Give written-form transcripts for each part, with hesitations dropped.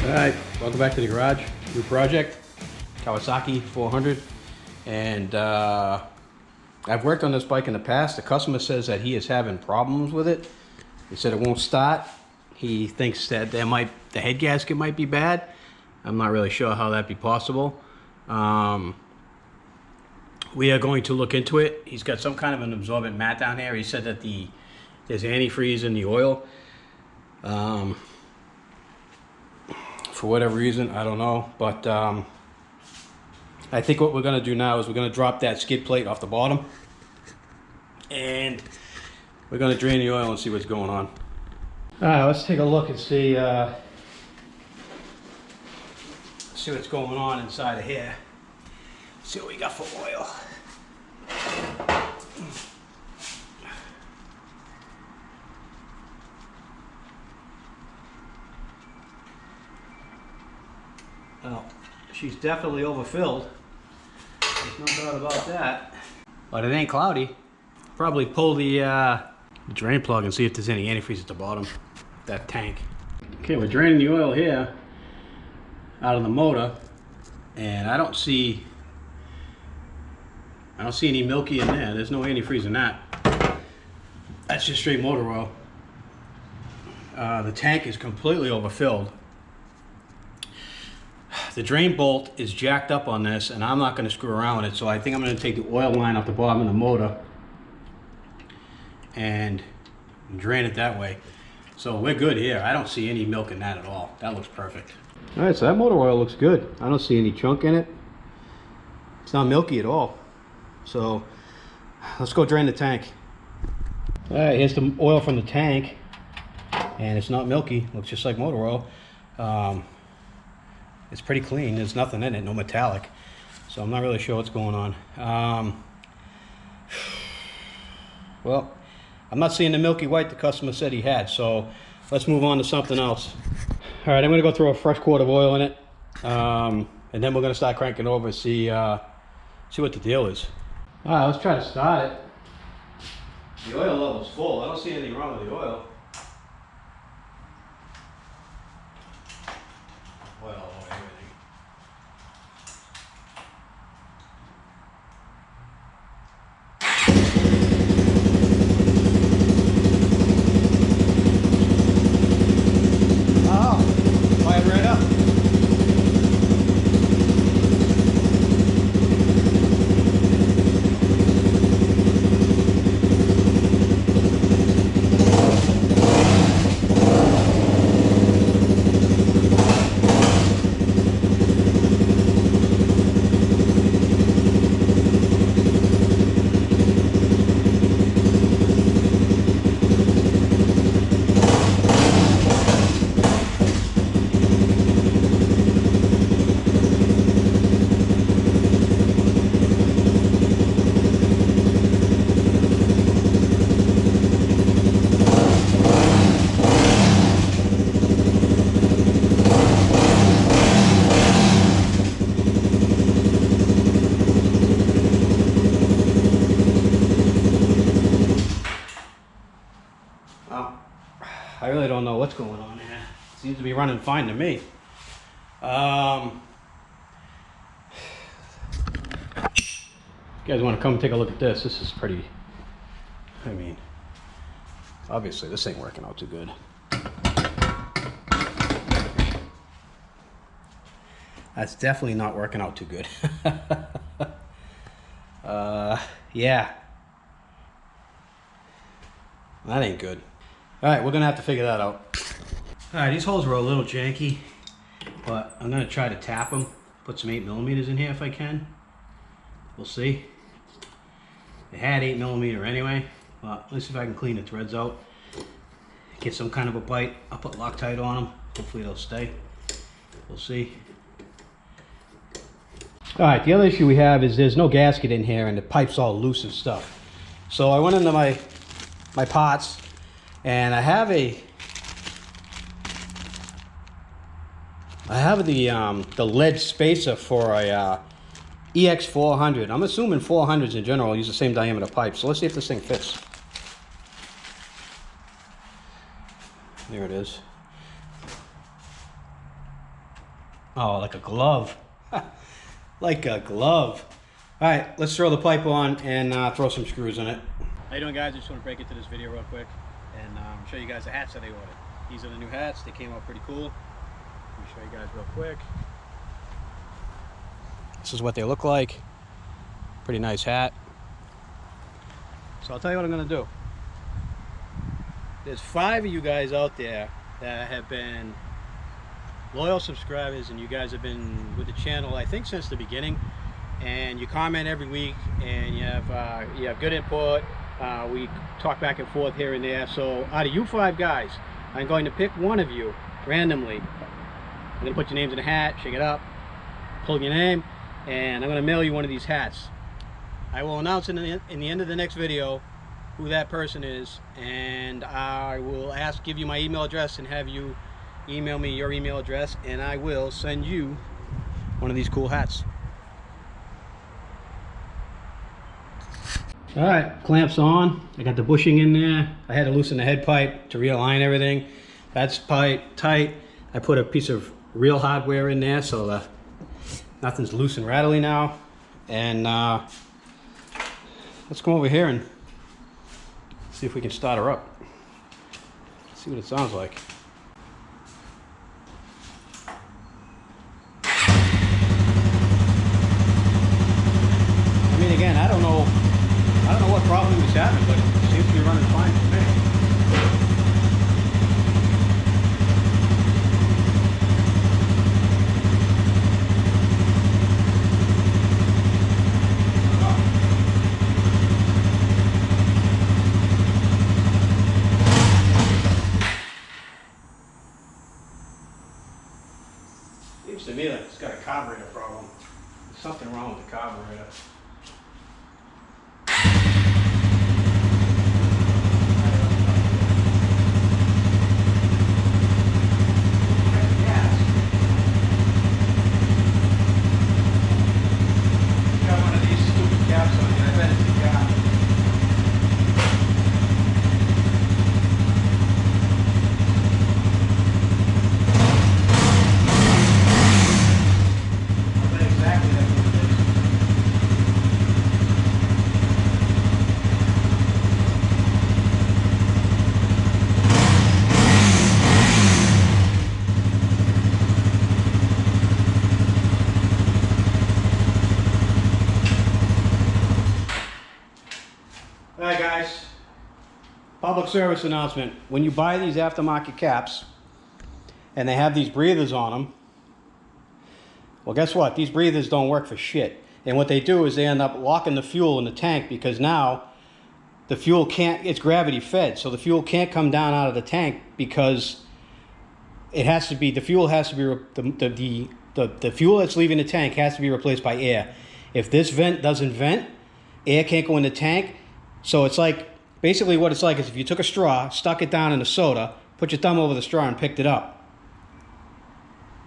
Alright, welcome back to the garage. New project, Suzuki400. And I've worked on this bike in the past. The customer says that he is having problems with it. He said it won't start. He thinks that the head gasket might be bad. I'm not really sure how that'd be possible. We are going to look into it. He's got some kind of an absorbent mat down here. He said that there's antifreeze in the oil. For whatever reason, I don't know, but I think what we're going to do now is we're going to drop that skid plate off the bottom, and we're going to drain the oil and see what's going on. All right, let's take a look and see what's going on inside of here. See what we got for oil. Well, she's definitely overfilled. There's no doubt about that. But it ain't cloudy. Probably pull the drain plug and see if there's any antifreeze at the bottom of that tank. Okay, we're draining the oil here out of the motor, and I don't see any milky in there. There's no antifreeze in that. That's just straight motor oil. The tank is completely overfilled. The drain bolt is jacked up on this, and I'm not going to screw around with it, so I think I'm going to take the oil line off the bottom of the motor and drain it that way. So we're good here. I don't see any milk in that at all. That looks perfect. All right, so that motor oil looks good. I don't see any chunk in it. It's not milky at all. So let's go drain the tank. All right, here's the oil from the tank, and it's not milky. Looks just like motor oil. It's pretty clean. There's nothing in it, no metallic. So I'm not really sure what's going on. Well, I'm not seeing the milky white the customer said he had, so let's move on to something else. All right, I'm gonna go throw a fresh quart of oil in it, and then we're gonna start cranking over and see what the deal is. All right, let's try to start it. The oil level's full. I don't see anything wrong with the oil. I really don't know what's going on here. It seems to be running fine to me. You guys want to come take a look at this? This is pretty, I mean, obviously this ain't working out too good. That's definitely not working out too good. Yeah. That ain't good. All right, we're gonna have to figure that out. All right, these holes were a little janky, but I'm gonna try to tap them. Put some 8mm in here if I can. We'll see. They had 8mm anyway, but let's see if I can clean the threads out. Get some kind of a bite. I'll put Loctite on them. Hopefully they'll stay. We'll see. All right, the other issue we have is there's no gasket in here and the pipe's all loose and stuff. So I went into my pots, and I have the lead spacer for a EX400. I'm assuming 400s in general use the same diameter pipe. So let's see if this thing fits. There it is. Oh, like a glove. Like a glove. All right, let's throw the pipe on and throw some screws in it. How you doing, guys? I just want to break into this video real quick and show you guys the hats that I ordered. These are the new hats. They came out pretty cool. Let me show you guys real quick. This is what they look like. Pretty nice hat. So I'll tell you what I'm going to do. There's 5 of you guys out there that have been loyal subscribers, and you guys have been with the channel, I think, since the beginning. And you comment every week, and you have good input. We talk back and forth here and there. So out of you 5 guys, I'm going to pick one of you randomly. I'm going to put your names in a hat, shake it up, pull your name, and I'm going to mail you one of these hats. I will announce in the end of the next video who that person is, and I will give you my email address and have you email me your email address, and I will send you one of these cool hats. All right, clamps on. I got the bushing in there. I had to loosen the head pipe to realign everything. That's tight. I put a piece of real hardware in there so nothing's loose and rattly now. And let's come over here and see if we can start her up. See what it sounds like. I mean, again, I don't know what problem he was having, but it seems to be running fine for me. Seems to me like it's got a carburetor problem. There's something wrong with the carburetor. Alright guys, public service announcement. When you buy these aftermarket caps and they have these breathers on them, well, guess what? These breathers don't work for shit. And what they do is they end up locking the fuel in the tank, because now the fuel can't, it's gravity fed, so the fuel can't come down out of the tank, because it has to be, the fuel has to be, the fuel that's leaving the tank has to be replaced by air. If this vent doesn't vent, air can't go in the tank. So it's like, basically what it's like is if you took a straw, stuck it down in a soda, put your thumb over the straw and picked it up.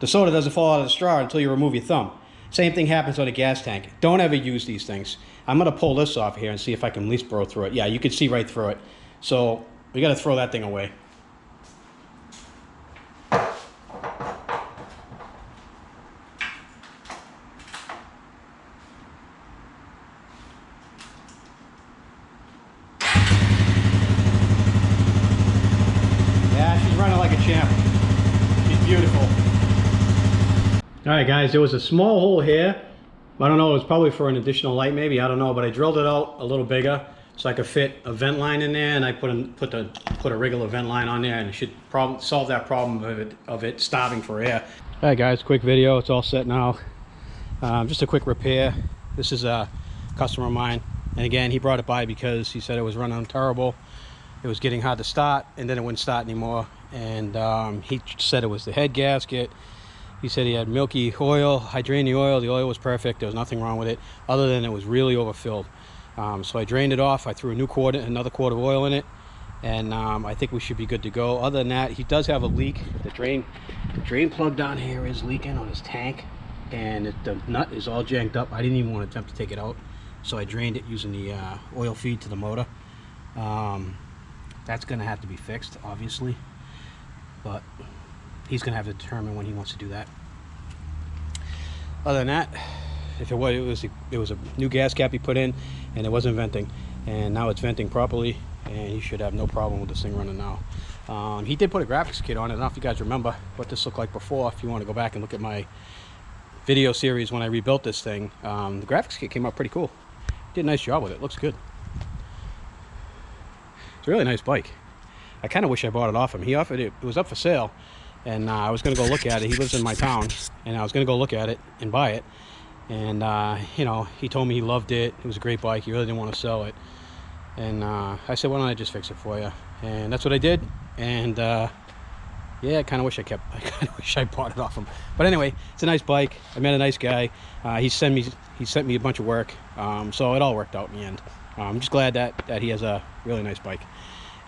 The soda doesn't fall out of the straw until you remove your thumb. Same thing happens on a gas tank. Don't ever use these things. I'm going to pull this off here and see if I can at least burrow through it. Yeah, you can see right through it. So we got to throw that thing away. Running like a champ. She's beautiful. Alright guys, there was a small hole here. I don't know, it was probably for an additional light maybe, I don't know, but I drilled it out a little bigger so I could fit a vent line in there, and I put a regular vent line on there, and it should solve that problem of it starving for air. Alright guys, quick video, it's all set now. Just a quick repair. This is a customer of mine, and again, he brought it by because he said it was running terrible. It was getting hard to start, and then it wouldn't start anymore. And he said it was the head gasket. He said he had milky oil. I drained the oil was perfect, there was nothing wrong with it other than it was really overfilled. So I drained it off, I threw another quart of oil in it, and I think we should be good to go. Other than that, he does have a leak. The drain plug down here is leaking on his tank, and the nut is all janked up. I didn't even want to attempt to take it out, so I drained it using the oil feed to the motor. That's gonna have to be fixed, obviously, but he's gonna have to determine when he wants to do that. Other than that, if it was a new gas cap he put in, and it wasn't venting, and now it's venting properly, and you should have no problem with this thing running now. He did put a graphics kit on it. I don't know if you guys remember what this looked like before. If you want to go back and look at my video series when I rebuilt this thing, the graphics kit came out pretty cool. Did a nice job with it. Looks good. It's a really nice bike. I kind of wish I bought it off him. He offered it. It was up for sale, and I was going to go look at it. He lives in my town, and I was going to go look at it and buy it. And you know, he told me he loved it. It was a great bike. He really didn't want to sell it. And I said, why don't I just fix it for you? And that's what I did. And yeah, I kind of wish I bought it off him. But anyway, it's a nice bike. I met a nice guy. He sent me a bunch of work. So it all worked out in the end. I'm just glad that he has a really nice bike.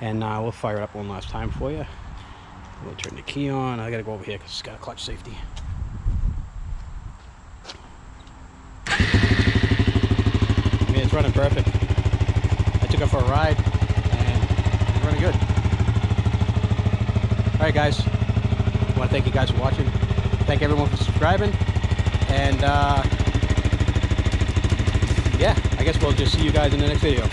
And we'll fire it up one last time for you. We'll turn the key on. I gotta go over here because it's got a clutch safety. I mean, it's running perfect. I took it for a ride, and it's running good. All right, guys. I want to thank you guys for watching. Thank everyone for subscribing. And yeah, I guess we'll just see you guys in the next video.